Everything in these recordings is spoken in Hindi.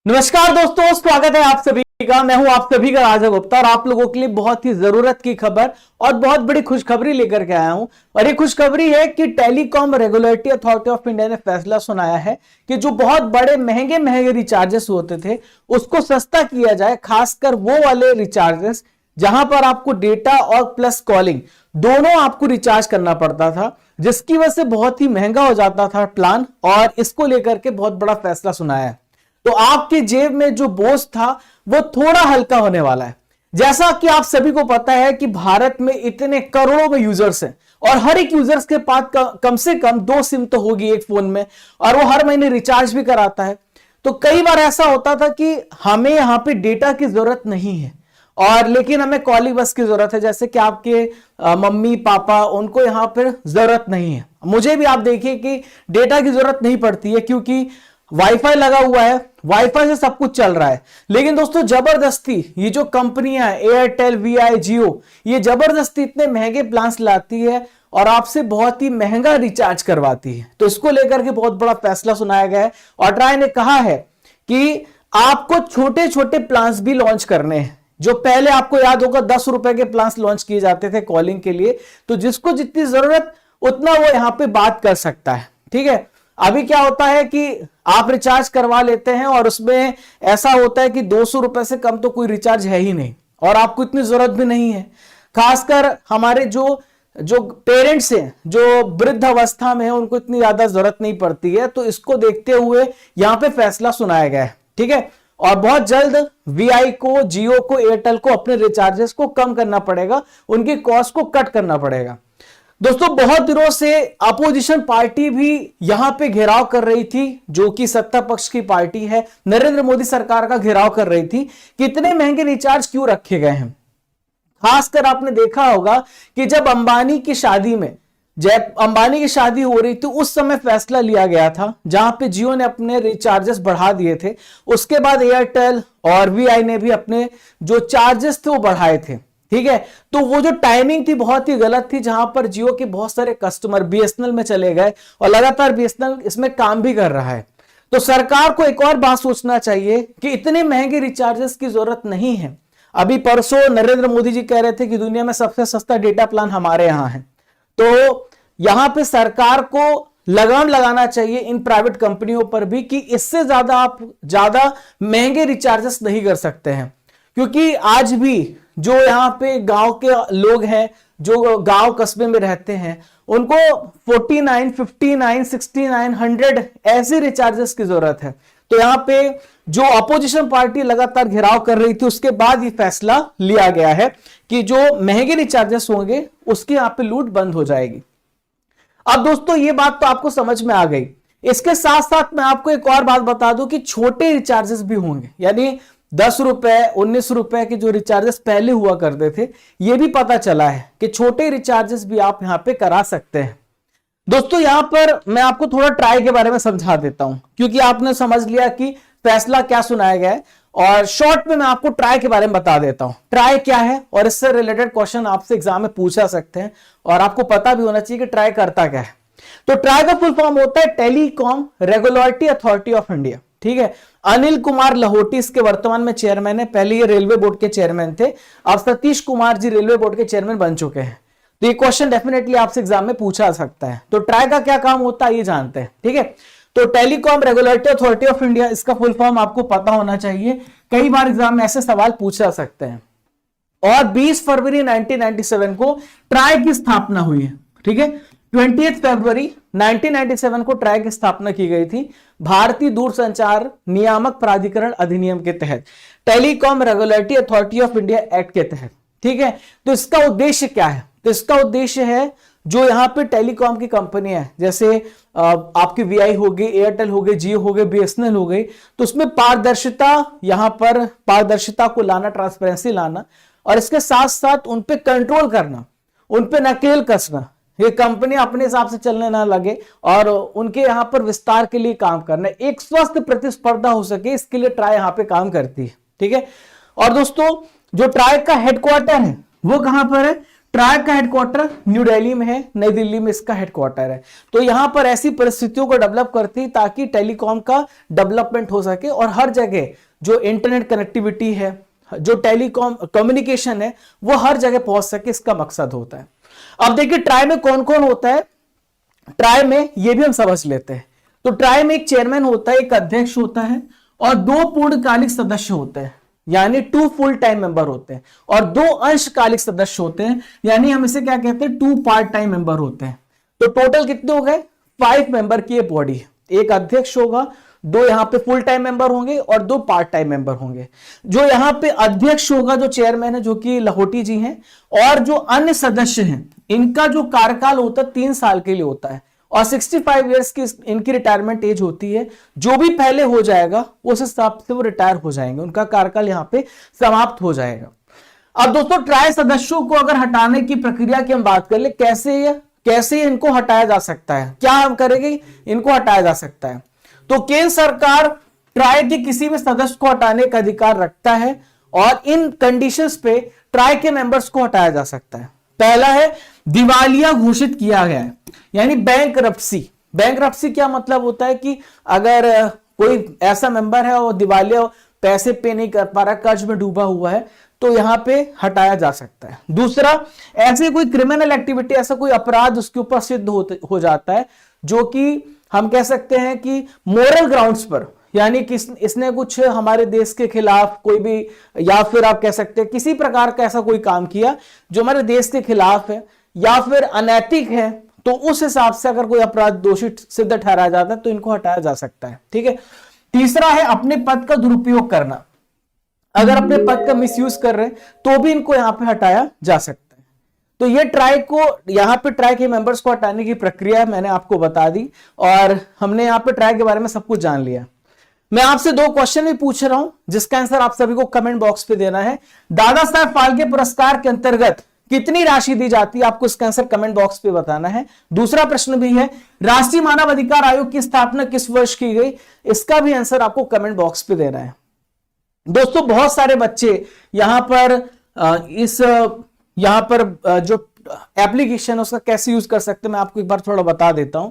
नमस्कार दोस्तों, स्वागत है आप सभी का। मैं हूं आप सभी का राजा गुप्ता और आप लोगों के लिए बहुत ही जरूरत की खबर और बहुत बड़ी खुशखबरी लेकर के आया हूं। और ये खुशखबरी है कि telecom regulatory authority of India ने फैसला सुनाया है कि जो बहुत बड़े महंगे महंगे रिचार्जेस होते थे उसको सस्ता किया जाए, खासकर वो वाले रिचार्जेस जहां पर आपको डेटा और प्लस कॉलिंग दोनों आपको रिचार्ज करना पड़ता था, जिसकी वजह से बहुत ही महंगा हो जाता था प्लान। और इसको लेकर के बहुत बड़ा फैसला सुनाया है, तो आपके जेब में जो बोझ था वो थोड़ा हल्का होने वाला है। जैसा कि आप सभी को पता है कि भारत में इतने करोड़ों में यूजर्स हैं और हर एक यूजर्स के पास कम से कम 2 सिम तो होगी एक फोन में, और वो हर महीने रिचार्ज भी कराता है। तो कई बार ऐसा होता था कि हमें यहां पे डेटा की जरूरत नहीं है और लेकिन हमें कॉलिंग बस की जरूरत है, जैसे कि आपके मम्मी पापा, उनको यहां पर जरूरत नहीं है। मुझे भी आप देखिए कि डेटा की जरूरत नहीं पड़ती है क्योंकि वाईफाई लगा हुआ है, वाईफाई से सब कुछ चल रहा है। लेकिन दोस्तों जबरदस्ती ये जो कंपनियां एयरटेल, वीआई, जियो, ये जबरदस्ती इतने महंगे प्लान्स लाती है और आपसे बहुत ही महंगा रिचार्ज करवाती है। तो इसको लेकर के बहुत बड़ा फैसला सुनाया गया है और ट्राई ने कहा है कि आपको छोटे छोटे प्लान्स भी लॉन्च करने हैं। जो पहले आपको याद होगा 10 रुपए के प्लान्स लॉन्च किए जाते थे कॉलिंग के लिए, तो जिसको जितनी जरूरत उतना वो यहां पे बात कर सकता है। ठीक है, अभी क्या होता है कि आप रिचार्ज करवा लेते हैं और उसमें ऐसा होता है कि 200 रुपए से कम तो कोई रिचार्ज है ही नहीं और आपको इतनी जरूरत भी नहीं है। खासकर हमारे जो पेरेंट्स हैं, जो वृद्ध अवस्था में है, उनको इतनी ज्यादा जरूरत नहीं पड़ती है। तो इसको देखते हुए यहां पे फैसला सुनाया गया है। ठीक है, और बहुत जल्द वीआई को, जियो को, एयरटेल को अपने रिचार्जेस को कम करना पड़ेगा, उनकी कॉस्ट को कट करना पड़ेगा। दोस्तों बहुत दिनों से अपोजिशन पार्टी भी यहां पे घेराव कर रही थी, जो कि सत्ता पक्ष की पार्टी है, नरेंद्र मोदी सरकार का घेराव कर रही थी कि इतने महंगे रिचार्ज क्यों रखे गए हैं। खासकर आपने देखा होगा कि जब अंबानी की शादी हो रही थी उस समय फैसला लिया गया था जहां पे जियो ने अपने रिचार्जेस बढ़ा दिए थे। उसके बाद एयरटेल और वीआई ने भी अपने जो चार्जेस थे वो बढ़ाए थे। ठीक है, तो वो जो टाइमिंग थी बहुत ही गलत थी, जहां पर जियो के बहुत सारे कस्टमर बीएसएनएल में चले गए और लगातार बीएसएनएल इसमें काम भी कर रहा है। तो सरकार को एक और बात सोचना चाहिए कि इतने महंगे रिचार्जेस की जरूरत नहीं है। अभी परसों नरेंद्र मोदी जी कह रहे थे कि दुनिया में सबसे सस्ता डेटा प्लान हमारे यहां है। तो यहां पे सरकार को लगाम लगाना चाहिए इन प्राइवेट कंपनियों पर भी कि इससे ज्यादा आप ज्यादा महंगे रिचार्जेस नहीं कर सकते हैं। क्योंकि आज भी जो यहाँ पे गांव के लोग हैं, जो गांव कस्बे में रहते हैं, उनको 49, 59, 69, 100 ऐसे रिचार्जेस की जरूरत है। तो यहाँ पे जो अपोजिशन पार्टी लगातार घेराव कर रही थी, उसके बाद ये फैसला लिया गया है कि जो महंगे रिचार्जेस होंगे उसकी यहाँ पे लूट बंद हो जाएगी। अब दोस्तों ये बात तो आपको समझ में आ गई। इसके साथ साथ मैं आपको एक और बात बता दूं कि छोटे रिचार्जेस भी होंगे, यानी 10 रुपए, 19 रुपए के जो रिचार्जेस पहले हुआ करते थे, ये भी पता चला है कि छोटे रिचार्जेस भी आप यहां पे करा सकते हैं। दोस्तों यहां पर मैं आपको थोड़ा ट्राई के बारे में समझा देता हूं, क्योंकि आपने समझ लिया कि फैसला क्या सुनाया गया है, और शॉर्ट में मैं आपको ट्राई के बारे में बता देता हूं। ट्राई क्या है और इससे रिलेटेड क्वेश्चन आपसे एग्जाम में पूछा सकते हैं और आपको पता भी होना चाहिए कि ट्राई करता क्या है। तो ट्राई का फुल फॉर्म होता है telecom regulatory authority of India. ठीक है, अनिल कुमार लाहौटी इसके वर्तमान में चेयरमैन है। पहले ये रेलवे बोर्ड के चेयरमैन थे, अब सतीश कुमार जी रेलवे बोर्ड के चेयरमैन बन चुके हैं। तो ये क्वेश्चन डेफिनेटली आपसे एग्जाम में पूछा सकता है। तो ट्राई का क्या काम होता है ये जानते हैं। ठीक है, तो telecom regulatory authority of India, इसका फुल फॉर्म आपको पता होना चाहिए, कई बार एग्जाम में ऐसे सवाल पूछा सकते हैं। और 20 फरवरी 1997 को ट्राई की स्थापना हुई है। ठीक है, 20 फरवरी 1997 को ट्राई की स्थापना की गई थी भारतीय दूरसंचार नियामक प्राधिकरण अधिनियम के तहत, telecom regulatory authority of India act के तहत। ठीक है, तो इसका उद्देश्य क्या है? तो इसका उद्देश्य है जो यहाँ पे टेलीकॉम की कंपनी है, जैसे आपकी वीआई हो गई, एयरटेल हो गई, जियो हो गई, बीएसएनएल हो गई, तो उसमें पारदर्शिता, यहाँ पर पारदर्शिता को लाना, ट्रांसपेरेंसी लाना, और इसके साथ साथ उन पे कंट्रोल करना, उन पे नकेल कसना, ये कंपनी अपने हिसाब से चलने ना लगे और उनके यहां पर विस्तार के लिए काम करना, एक स्वस्थ प्रतिस्पर्धा हो सके, इसके लिए ट्राई यहां पे काम करती है। ठीक है, और दोस्तों जो ट्राई का हेडक्वार्टर है वो कहां पर है? ट्राई का हेडक्वार्टर न्यू दिल्ली में है, नई दिल्ली में इसका हेडक्वार्टर है। तो यहां पर ऐसी परिस्थितियों को डेवलप करती ताकि टेलीकॉम का डेवलपमेंट हो सके और हर जगह जो इंटरनेट कनेक्टिविटी है, जो टेलीकॉम कम्युनिकेशन है, वो हर जगह पहुंच सके, इसका मकसद होता है। अब देखिए ट्राई में कौन कौन होता है। ट्राई में ये भी हम समझ लेते हैं। तो ट्राई में एक चेयरमैन होता है, एक अध्यक्ष होता है और 2 पूर्णकालिक सदस्य होते हैं, यानी 2 फुल टाइम मेंबर होते हैं, और 2 अंशकालिक सदस्य होते हैं, यानी हम इसे क्या कहते हैं, 2 पार्ट टाइम मेंबर होते हैं। तो टोटल कितने हो गए, 5 मेंबर की ये बॉडी है। एक अध्यक्ष होगा, 2 यहां पे फुल टाइम मेंबर होंगे और 2 पार्ट टाइम मेंबर होंगे। जो यहां पे अध्यक्ष होगा, जो चेयरमैन है, जो कि लाहौटी जी हैं, और जो अन्य सदस्य हैं, इनका जो कार्यकाल होता है 3 साल के लिए होता है और 65 इयर्स की इनकी रिटायरमेंट एज होती है। जो भी पहले हो जाएगा उस हिसाब से वो रिटायर हो जाएंगे, उनका कार्यकाल यहां पे समाप्त हो जाएगा। अब दोस्तों ट्राई सदस्यों को अगर हटाने की प्रक्रिया की हम बात कर ले, कैसे इनको हटाया जा सकता है, क्या हम करेंगे, इनको हटाया जा सकता है। तो केंद्र सरकार ट्राई के किसी भी सदस्य को हटाने का अधिकार रखता है और इन कंडीशंस पे ट्राई के मेंबर्स को हटाया जा सकता है। पहला है दिवालिया घोषित किया गया है, यानी बैंकरप्सी। बैंकरप्सी क्या मतलब होता है कि अगर कोई ऐसा मेंबर है और दिवालिया, पैसे पे नहीं कर पा रहा, कर्ज में डूबा हुआ है, तो यहां पे हटाया जा सकता है। दूसरा, ऐसे कोई क्रिमिनल एक्टिविटी, ऐसा कोई अपराध उसके ऊपर सिद्ध हो जाता है जो कि हम कह सकते हैं कि मोरल ग्राउंड्स पर, यानी कि इसने कुछ हमारे देश के खिलाफ कोई भी, या फिर आप कह सकते हैं किसी प्रकार का ऐसा कोई काम किया जो हमारे देश के खिलाफ है या फिर अनैतिक है, तो उस हिसाब से अगर कोई अपराध दोषी सिद्ध ठहराया जाता है तो इनको हटाया जा सकता है। ठीक है। तीसरा है अपने पद का दुरुपयोग करना। अगर अपने पद का मिसयूज कर रहे हैं तो भी इनको यहां पे हटाया जा सकता है। तो ये ट्राई को, यहां पे ट्राई के मेंबर्स को हटाने की प्रक्रिया मैंने आपको बता दी और हमने यहां पे ट्राई के बारे में सब कुछ जान लिया। मैं आपसे 2 क्वेश्चन भी पूछ रहा हूं जिसका आंसर आप सभी को कमेंट बॉक्स पे देना है। दादा साहब फाल्के पुरस्कार के अंतर्गत कितनी राशि दी जाती है, आपको इसका आंसर कमेंट बॉक्स पे बताना है। दूसरा प्रश्न भी है, राष्ट्रीय मानव अधिकार आयोग की स्थापना किस वर्ष की गई, इसका भी आंसर आपको कमेंट बॉक्स पे देना है। दोस्तों बहुत सारे बच्चे यहां पर जो एप्लीकेशन है उसका कैसे यूज कर सकते हैं, मैं आपको एक बार थोड़ा बता देता हूं।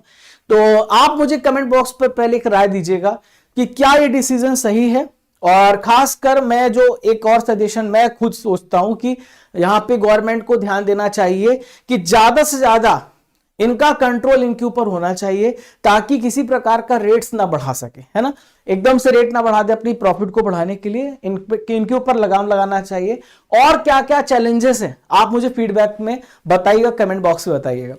तो आप मुझे कमेंट बॉक्स पर पहले एक राय दीजिएगा कि क्या ये डिसीजन सही है, और खासकर मैं जो एक और सजेशन मैं खुद सोचता हूं कि यहां पे गवर्नमेंट को ध्यान देना चाहिए कि ज्यादा से ज्यादा इनका कंट्रोल इनके ऊपर होना चाहिए ताकि किसी प्रकार का रेट्स ना बढ़ा सके, है ना, एकदम से रेट ना बढ़ा दे अपनी प्रॉफिट को बढ़ाने के लिए, इनके ऊपर लगाम लगाना चाहिए। और क्या क्या चैलेंजेस है आप मुझे फीडबैक में बताइएगा, कमेंट बॉक्स में बताइएगा।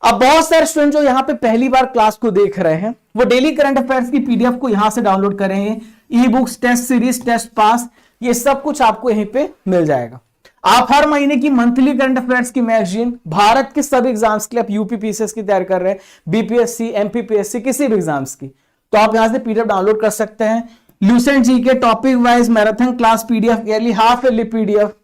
अब बहुत सारे स्टूडेंट जो यहां पे पहली बार क्लास को देख रहे हैं वो डेली करंट अफेयर्स की पीडीएफ को यहां से डाउनलोड कर रहे हैं, e books, test series, test pass, ये सब कुछ आपको यहीं पे मिल जाएगा। आप हर महीने की मंथली करंट अफेयर्स की मैगजीन, भारत के सभी एग्जाम्स के लिए, आप यूपीपीसीएस की तैयार कर रहे हैं, बीपीएससी, एमपीपीएससी, किसी भी एग्जाम्स की, तो आप यहां से पीडीएफ डाउनलोड कर सकते हैं। Lucent GK topic wise marathon class PDF, yearly half yearly PDF,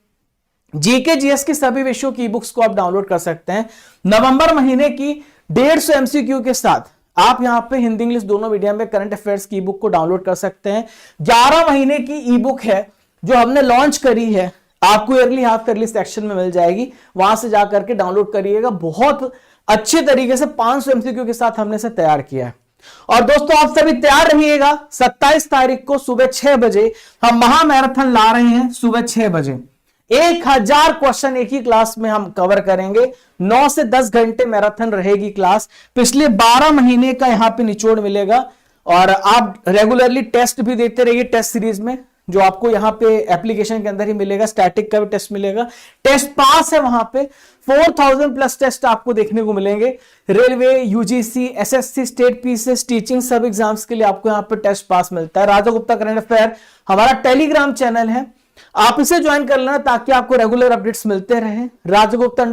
GK GS की सभी विषयों की बुक्स को आप डाउनलोड कर सकते हैं। नवंबर महीने की 150 एमसीक्यू के साथ आप यहां पे हिंदी इंग्लिश दोनों मीडियम में करंट अफेयर्स की बुक को डाउनलोड कर सकते हैं। 11 महीने की ई बुक है जो हमने लॉन्च करी है, आपको ईयरली हाफ ईयरली सेक्शन में मिल जाएगी, वहां से जाकर के डाउनलोड करिएगा। बहुत अच्छे तरीके से 500 एमसीक्यू के साथ हमने इसे तैयार किया है। और दोस्तों आप सभी तैयार रहिएगा, 27 तारीख को सुबह 6 बजे हम महामैराथन ला रहे हैं। सुबह 6 बजे 1000 क्वेश्चन एक ही क्लास में हम कवर करेंगे। 9 से 10 घंटे मैराथन रहेगी क्लास। पिछले 12 महीने का यहां पे निचोड़ मिलेगा और आप रेगुलरली टेस्ट भी देते रहिए टेस्ट सीरीज में, जो आपको यहां पे एप्लीकेशन के अंदर ही मिलेगा। स्टैटिक का भी टेस्ट मिलेगा, टेस्ट पास है, वहां पे 4000 प्लस टेस्ट आपको देखने को मिलेंगे। Railway, UGC, SSC, state PCS, teaching, सब एग्जाम्स के लिए आपको यहां पे टेस्ट पास मिलता है। राजा गुप्ता करंट अफेयर हमारा टेलीग्राम चैनल है, आप इसे ज्वाइन कर लेना ताकि आपको रेगुलर अपडेट्स मिलते रहे। राजा गुप्ता